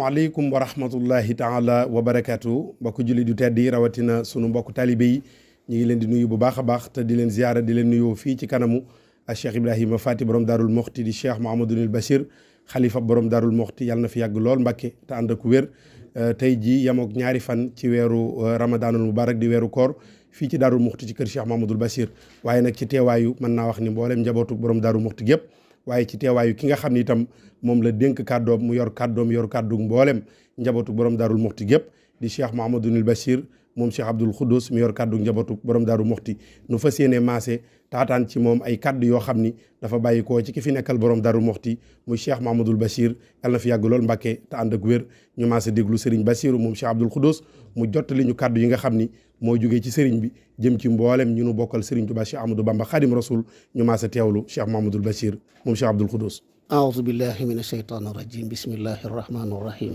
waaleykum wa rahmatullahi taala wa barakaatu mbokku julli du tedd yi rawatina sunu mbokku talibe yi ñu ngi leen di nuyu bu baax a baax te di leen ziyaara di leen nuyoo fii ci kanamu ak Cheikh Ibrahima Fati borom Daarul Moxti di Cheikh Mouhamadoul Bachir xalifa borom Daarul Moxti yàlla na fi yàgg lool Mbàkke te ànd ak wér. tey jii yamook ñaari fan ci weeru ramadanul mubarak di weeru koor fii ci Daarul Moxti ci kër Cheikh Mouhamadoul Bachir waaye nag ci teewaayu mën naa wax ni mboolem njabootu borom Daarul Moxti gépp waaye ci teewaayu ki nga xam ni itam moom la dénk kàddoom mu yor kàddu mboolem njabootu borom Daarul Moxti gépp di Cheikh Mouhamadoul Bachir moom Cheikh Abdoul Khoudous mi yor kàddu njabootu borom Daarul Moxti nu fas yéene maase taataan ci moom ay kàddu yoo xam ni dafa bàyyi koo ci ki fi nekkal borom Daarul Moxti muy Cheikh Mouhamadoul Bachir yàlla na fi yàgg lool Mbàkke te ànd ak wér ñu maase déglu Serigne Bachiru moom Cheikh Abdoul Khoudous mu jottali ñu kàddu yi nga xam ni moo jógee ci Serigne bi jëm ci mboolem ñu nu bokkal Serigne Touba Cheikh Amadou Bamba Khadim Rasoul ñu maase teewlu Cheikh Mouhamadoul Bachir moom Cheikh Abdoul Khoudous. أعوذ بالله من الشيطان الرجيم بسم الله الرحمن الرحيم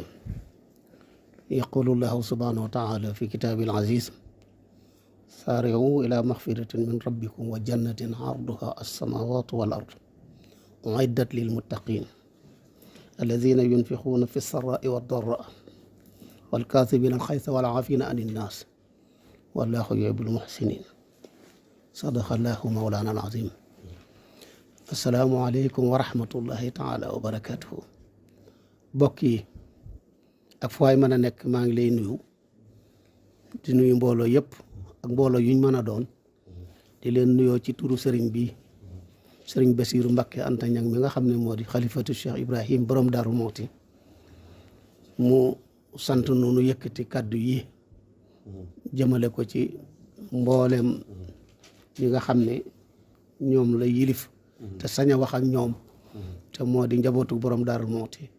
يقول الله سبحانه وتعالى في كتابه العزيز سارعوا إلى مغفرة من ربكم وجنة عرضها السماوات والأرض أعدت للمتقين الذين ينفقون في السراء والضراء والكاظمين الغيظ والعافين عن الناس والله يحب المحسنين صدق الله مولانا العظيم asalaamaaleykum wa rahmatullahi taala wa barakatuhu bokk yi ak fu waay mën a nekk maa ngi lay nuyu di nuyu mbooloo yëpp ak mbooloo yuñ mën a doon di leen nuyoo ci turu sëriñ bi sëriñ Basiiru Mbakke Anta Ñaŋ mi nga xam ne moo di xalifatu Cheikh Ibrahim borom Daaru Moxti mu sant nu yëkkati kàddu yi jëmale ko ci mboolem ñi nga xam ne ñoom la yilif te sañ a wax ak ñoom te moo di njabootu borom Daarul Moxti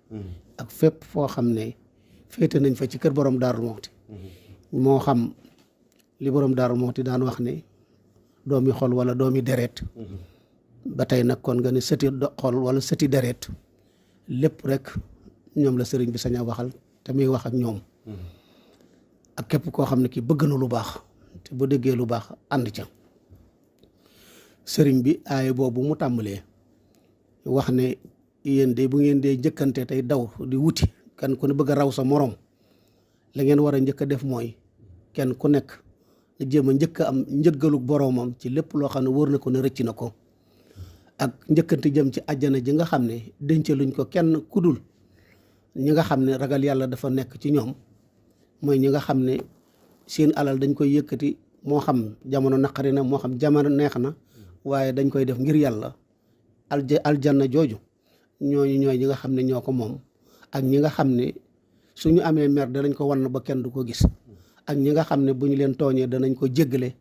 ak fépp foo xam ne féete nañ fa ci kër borom Daarul Moxti moo xam li borom Daarul Moxti daan wax ne doomi xol wala doomi deret ba tey nag kon nga ne sëti xol wala sëti deret lépp rek ñoom la sëriñ bi sañ a waxal te muy wax ak ñoom ak képp koo xam ne ki bëgg na lu baax te bu déggee lu baax ànd ca sëriñ bi aaya boobu mu tàmbalee wax ne yéen de bu ngeen dee njëkkante tey daw di wuti kenn ku ne bëgg a raw sa morom la ngeen war a njëkk a def mooy kenn ku nekk na jéem a njëkk a am njëggaluk boroomam ci lépp loo xam ne wóor na ko ne rëcc na ko ak njëkkante jëm ci àjjana ji nga xam ne dencaluñ ko kenn kudul ñi nga xam ne ragal yàlla dafa nekk ci ñoom mooy ñi nga xam ne seen alal dañ koy yëkkati moo xam jamono naqari na moo xam jamono neex na waaye dañ koy def ngir yàlla aljanna jooju ñooñu ñooy ñi nga xam ne ñoo ko moom ak ñi nga xam ne suñu amee mer danañ ko wan ba kenn du ko gis ak ñi nga xam ne bu ñu leen tooñee danañ ko jéggale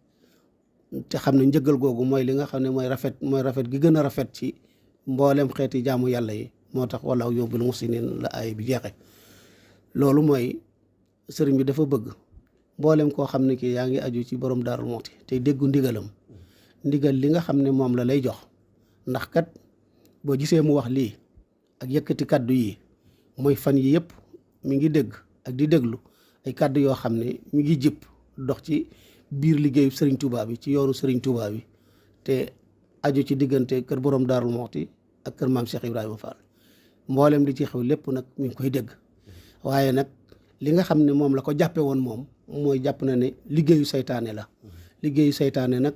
te xam ne njëggal googu mooy li nga xam ne mooy rafet gi gën a rafet ci mboolem xeeti jaamu yàlla yi moo tax wallaahu yuhibbul muhsinin la ay bi jeexe loolu mooy sëriñ bi dafa bëgg mboolem koo xam ne kii yaa ngi aju ci borom Daarul Moxti tey déggu ndigalam ndigal li nga xam ne moom la lay jox ndax kat boo gisee mu wax lii ak yëkkati kàddu yi mooy fan yi yëpp mi ngi dégg ak di déglu ay kàddu yoo xam ne mi ngi jëpp dox ci biir liggéeyu Serigne Touba bi ci yoonu Serigne Touba bi te aju ci diggante kër borom Daarul Moxti ak kër maam Cheikh Ibrahima Fall mboolem li ci xew lépp nag mi ngi koy dégg waaye nag li nga xam ne moom la ko jàppe woon moom mooy jàpp na ne liggéeyu saytaane la liggéeyu saytaane nag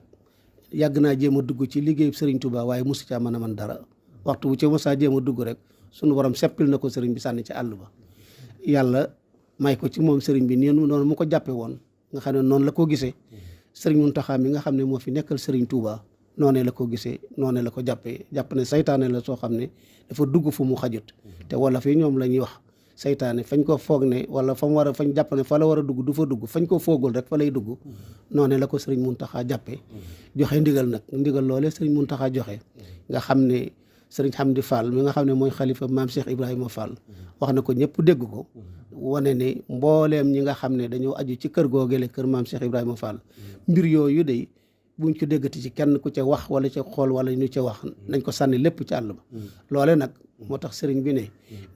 yàgg naa jéem a dugg ci liggéeyu Serigne Touba waaye mosu caa mën a mën dara waxtu bu ci mosaa jéem a dugg rek sunu borom seppil na ko Serigne bi sànni ci àll ba yàlla may ko ci moom Serigne bi noonu mu ko jàppe woon nga xam ne noonu la ko gisee Serigne Mountakha mi nga xam ne moo fi nekkal Serigne Touba noonee la ko gisee noonee la ko jàpp ne saytaane la soo xam ne dafa dugg fu mu xajut te wala fii ñoom la ñuy wax saytaane fañ ko foog ne wala fa mu war a fañ jàpp ne fa la war a dugg du fa dugg fañ ko foogul rek fa lay dugg noonee la ko Serigne Mountakha jàppe joxe ndigal nag ndigal loolee Serigne Mountakha joxe nga xam ne Serigne Hamdi Fall mi nga xam ne mooy xalifa maam Cheikh Ibrahima Fall wax na ko ñëpp dégg ko wane ne mbooleem ñi nga xam ne dañoo aju ci kër googele kër maam Cheikh Ibrahima Fall mbir yooyu de buñ ko déggati ci kenn ku ca wax wala ca xool wala ñu ca wax nañ ko sànni lépp ci àll ba loole nag moo tax sëriñ bi ne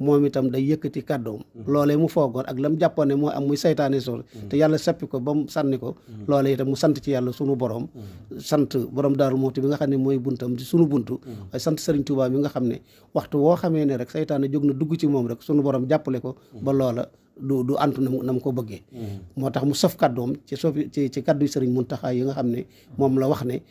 moom itam day yëkkati kàddoom loolee mu foogoon ak la mu jàppoon ne moo am muy saytaane sol te yàlla seppi ko ba mu sànni ko loolee itam mu sant ci yàlla sunu borom sant borom Daaru Muxti bi nga xam ne mooy buntam di sunu buntu waaye sant sëriñ Tuubaa bi nga xam ne waxtu woo xamee ne rek saytaane jóg na dugg ci moom rek sunu borom jàppale ko ba loola du antu na mu ko bëggee moo tax mu sof kàddoom ci kàddu sëriñ Muntaxa yi nga xam ne moom la wax ne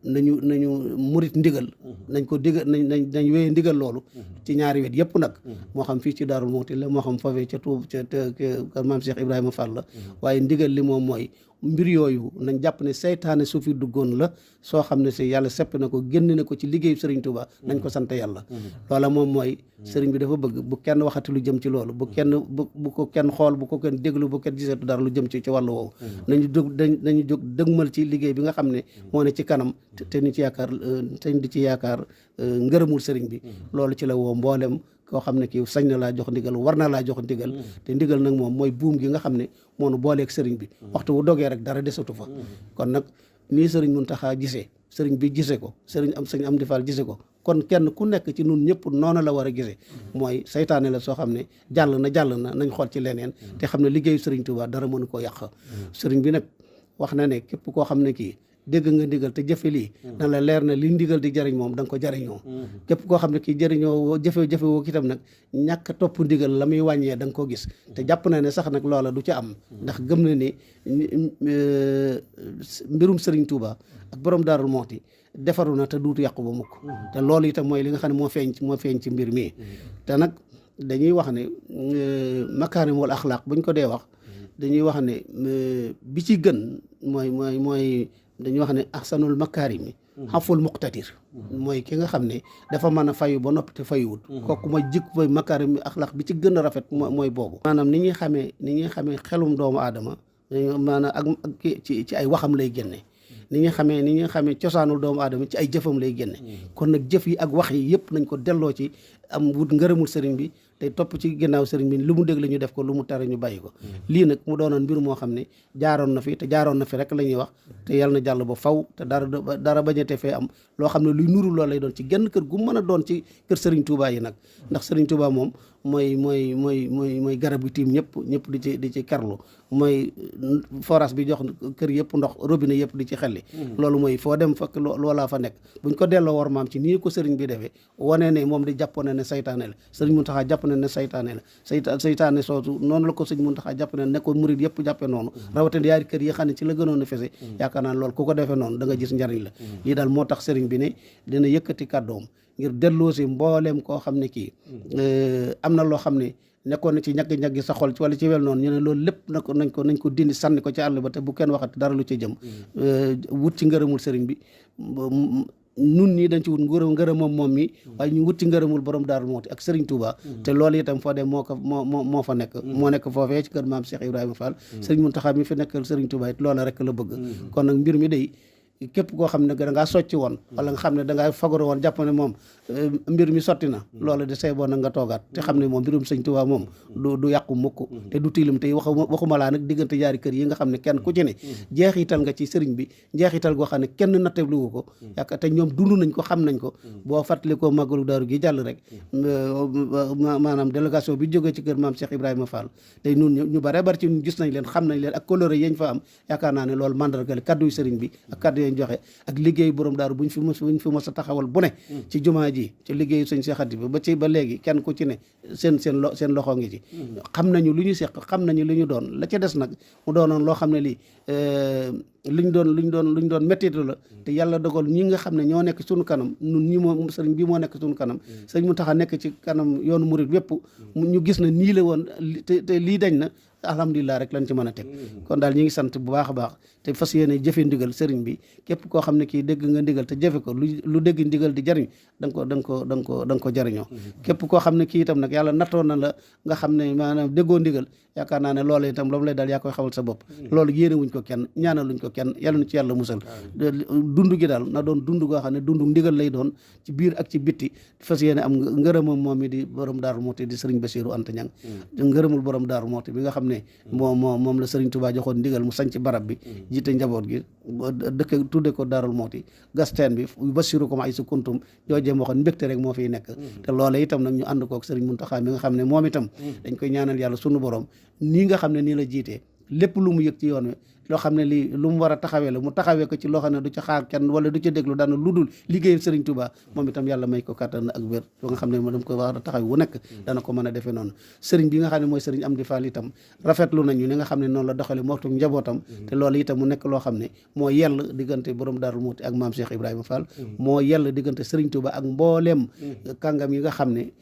nañu murit ndigal nañ ko digal nañ wéyee ndigal loolu ci ñaari wet yëpp nag moo xam fii ci Daaru Muxti la moo xam foofee ca Tuub ca maam Cheikh Ibrahima Fall la waaye ndigal li moom mooy mbir yooyu nañ jàpp ne seytaane su fi duggoon la soo xam ne si yàlla sepp na ko génn na ko ci liggéeyu sëriñ Touba nañ ko sant yàlla loola moom mooy sëriñ bi dafa bëgg bu kenn waxati lu jëm ci loolu bu ko kenn xool bu ko kenn déglu bu kenn gisatu dara lu jëm ci wàllu woowu nañu jóg dëgmal ci liggéey bi nga xam ne moo ne ci kanam te ni ci yaakaar te di ci yaakaar ngërëmul sëriñ bi loolu ci la woo mboolem koo xam ne kii sañ na laa jox ndigal war na laa jox ndigal te ndigal nag moom mooy buum gi nga xam ne moo nu booleeg sëriñ bi waxtu wu dogee rek dara desatu fa kon nag nii sëriñ Muntaxa gisee sëriñ bi gisee ko sëriñ Amdi Fall gisee ko kon kenn ku nekk ci nun ñëpp noonu la war a gisee mooy saytaane la soo xam ne jàll na nañ xool ci leneen te xam ne liggéeyu sëriñ Tuubaa dara mënu koo yàq sëriñ bi nag wax na ne képp koo xam ne kii dégg nga ndigal te jëfe lii na la leer na li ndigal di jëriñ moom da nga ko jëriñoo képp koo xam ne kii jëriñoo jëfe woo itam nag ñàkk topp ndigal la muy wàññee da nga ko gis te jàpp na ne sax nag loola du ca am ndax gëm na ni mbirum Serigne Touba ak borom Daaru Muxti defaru na te duutu yàqu ba mukk te loolu itam mooy li nga xam ne moo feeñ ci mbir mi te nag dañuy wax ne makaarimul axlaaq buñ ko dee wax dañuy wax ne bi ci gën mooy dañuy wax ne ahsanul makaarimi xaful muqtadir mooy ki nga xam ne dafa mën a fayu ba noppi te fayuwut kooku mooy jikk mooy makaarimi axlaq bi ci gën a rafet mooy boobu maanaam ni ñuy xamee xelum doomu aadama maanaam ak ci ay waxam lay génne ni ñuy xamee cosaanul doomu aadama ci ay jëfam lay génne kon nag jëf yi ak wax yi yëpp nañ ko delloo ci am wut ngërëmul sëriñ bi te topp ci ginnaaw sëriñ bi lu mu dégg la ñu def ko lu mu tere ñu bàyyi ko lii nag mu doonoon mbir moo xam ne jaaroon na fi rek la ñuy wax te yàlla na jàll ba faw te dara bañete fee am loo xam ne luy nuru loolu lay doon ci genn kër gu mën a doon ci kër sëriñ Touba yi nag ndax sëriñ Touba moom mooy garab gi tiim ñëpp di ci kerlu mooy forage bi jox kër yëpp ndox robinet yëpp di ci xelli loolu mooy foo dem fekk loolaa fa nekk buñ ko delloo war maam ci nii ko sëriñ bi defee wane ne moom di jàpp ne saytaane la sëriñ Muntaxa jàpp ne saytaane la saytaane soosu noonu la ko sëriñ Muntaxa jàpp ne ko murid yëpp jàppe noonu rawatina yaari kër yi xam ne ci la gënoon a fese yaakaar naa loolu ku ko defee noonu da nga gis njariñ la lii daal moo tax sëriñ bi ne dina yëkkati kàddoom ngir delloo si mbooleem koo xam ne kii am na loo xam ne nekkoon na ci ñaggi-ñaggi sa xol wala ci wel noonu ñu ne loolu lépp nañ ko dindi sànni ko ci àll ba te bu kenn waxati dara lu ci jëm wut ci ngërëmul sëriñ bi nun nii dañ ci wut ngërëmam moom mi waaye ñu wut ci ngërëmul borom Daaru Muxti ak Serigne Touba te loolu itam foo dem moo fa nekk moo nekk foofee ci kër maam Cheikh Ibrahima Fall Serigne Mountakha mi fi nekkal Serigne Touba it loola rek la bëgg kon nag mbir mi day képp koo xam ne da ngaa socci woon wala nga xam ne da ngaa fagaru woon jàpp ne moom mbir mi sotti na loolu de say boon na nga toogaat te xam ne moom mbirum sëñ Tuubaa moom du yàqu mukk te du tilim te waxuma laa nag diggante yaari kër yi nga xam ne kenn ku ci ne jeexital nga ci sëriñ bi jeexital goo xam ne kenn nattebluwu ko yaakaar te ñoom dund nañ ko xam nañ ko boo fàttali ko màggalu daaru gi jàll rek maanaam délégation bi jógee ci kër maam Cheikh Ibrahima Fall tey nun ñu bare bari ci ñun gis nañ leen xam nañ leen ak coloré yañ fa am yaakaar naa ne loolu mandargal kaddu yu sëriñ bi ak kaddu yañ joxe ak liggéey borom daaru buñ fi mos a taxawal bu ne ci jumaa ji ci liggéeyu sëñ Cheikh Khady bi ba léegi kenn ku ci ne seen loxo ngi ci xam nañu lu ñu seq xam nañu lu ñu doon la ca des nag mu doonoon loo xam ne lii luñ doon méttitu la te yàlla dogal ñi nga xam ne ñoo nekk suñu kanam nun ñi moo sëriñ bi moo nekk suñu kanam sëriñ mu tax a nekk ci kanam yoonu murit wépp ñu gis na nii la woon te lii dañ na alhamdulilah rek lañ ci mën a teg kon daal ñi ngi sant bu baax a baax te fas yéene jëfe ndigal sëriñ bi képp koo xam ne kii dégg nga ndigal te jëfe ko lu dégg ndigal di jariñ da nga ko jariñoo képp koo xam ne kii itam nag yàlla nattoon na la nga xam ne maanaam déggoo ndigal yaakaar naa ne loolu itam la mu lay daal yaa koy xamal sa bopp loolu yéene wuñ ko kenn ñaanaluñ ko kenn yàlla nu ci yàlla musal dund gi daal na doon dund goo xam ne dund ndigal lay doon ci biir ak ci bitti fas yéene am ngërëmam moom mi di borom Daaru Muxti di Sëriñ Basiiru Anta Ñaŋ ngërëmul borom Daaru Muxti bi nga xam ne moom la Sëriñ Tuubaa joxoon ndigal mu sañ ci barab bi jiite njaboot gi dëkk tudde ko Daarul Muxti gasteen bi Basiiru ko ma ay su kuntum joojee moo xam mbégte rek moo fiy nekk te loola itam nag ñu ànd kook Sëriñ Muntaxaa mi nga xam ne moom itam dañ koy ñaanal yàlla sunu borom nii nga xam ne nii la jiitee lépp lu mu yëg ci yoon wi loo xam ne lii lu mu war a taxawee la mu taxawee ko ci loo xam ne du ca xaar kenn wala du ca déglu daana lu dul liggéeyal Sëriñ Tuubaa moom itam yàlla may ko kàttan ak wér ba nga xam ne dam ko war a taxaw wu nekk dana ko mën a defee noonu sëriñ bi nga xam ne mooy Sëriñ Amdi Fall itam rafetlu nañu ni nga xam ne noonu la doxale mook njabootam te loolu itam mu nekk loo xam ne moo yell diggante borom Daaru Muxti ak maam Cheikh Ibrahima Fall moo yell diggante Sëriñ Tuubaa ak mbooleem kàngam yi nga xam ne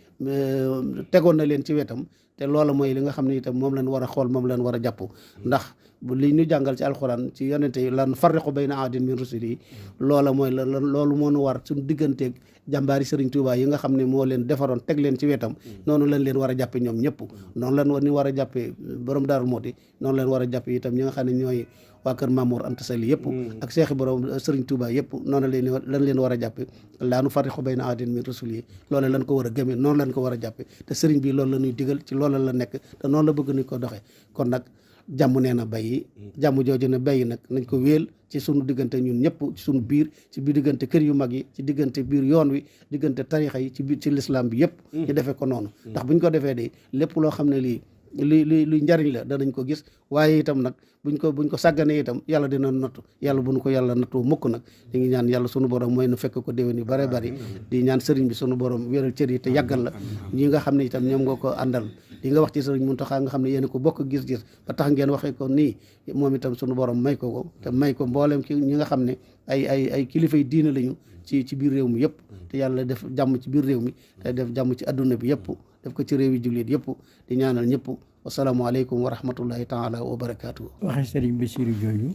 tegoon na leen ci wetam te loola mooy li nga xam ne itam moom lañ war a xool moom lañ war a jàpp ndax li ñu jàngal ci alxuraan ci yonente yi lan farriqu bayna ahadin min rusuli yi loola mooy loolu moo nu war suñu digganteeg jàmbaari Sëriñ Tuubaa yi nga xam ne moo leen defaroon teg leen ci wetam noonu lañ leen war a jàppe ñoom ñëpp noonu lañ ni war a jàppe borom Daaru Muxti noonu lañ war a jàppe itam ñi nga xam ne ñooy waa kër Mamour Anta Sali yëpp ak seexi borom Sëriñ Tuubaa yëpp noonu lañ leen war a jàppe laa nu farriqu bayna ahadin min rusuli yi loolu lañ ko war a gëmee noonu lañ ko war a jàppe te sëriñ bi loolu la ñuy digal ci loolu la nekk te noonu la bëgg nañ ko doxee kon nag jàmm nee na bayyi jàmm jooju ne bayyi nag nañ ko wéel ci sunu diggante ñun ñëpp ci sunu biir ci biir diggante kër yu mag yi ci diggante biir yoon wi diggante tarixa yi ci biir ci lislaam bi yëpp ñu defee ko noonu ndax buñ ko defee de lépp loo xam ne luy njariñ la danañ ko gis waaye itam nag buñ ko sàgganee itam yàlla dina nattu yàlla bu nu ko yàlla nattu mukk nag di ngi ñaan yàlla sunu borom mooy nu fekk ko déwén yu bare bari di ñaan sëriñ bi sunu borom wéral cër yi te yàggal la ñi nga xam ne itam ñoom nga ko àndal li nga wax ci Sëriñ Muntaxaa nga xam ne yéen ko bokk gis-gis ba tax ngeen waxee ko nii moom itam sunu borom may ko te may ko mboolem ki ñi nga xam ne ay kilifay diina lañu ci biir réew mi yëpp te yàlla def jàmm ci biir réew mi te def jàmm ci adduna bi yëpp def ko ci réew yi jullit yëpp di ñaanal ñëpp wasalaamaaleykum wa rahmatullahi taala wa barakaatu. waxe Sëriñ Basiiru jooju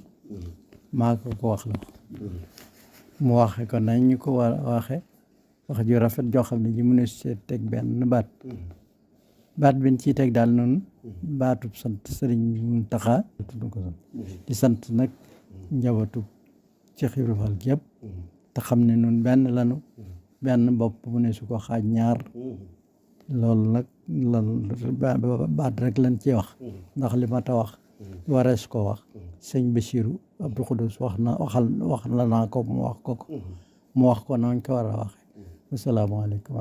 maa ko wax la mu waxe ko nañ ñu ko war a waxe wax ju rafet joo xam ne ji mu ne see teg benn baat biñ ciy teg daal noonu baatub sant Sëriñ Muntaxaa tudd ko sant di sant nag njabootu Cheikh Ibrahima Fall yëpp te xam ne noonu benn lanu benn bopp mu ne su ko xaaj ñaar loolu nag baat rek lañ ci wax ndax li ma ta wax warees ko wax sëñ Basiiru Abdou Khoudous wax la naa ko mu wax ko nañ ko war a waxe asalaamaaleykum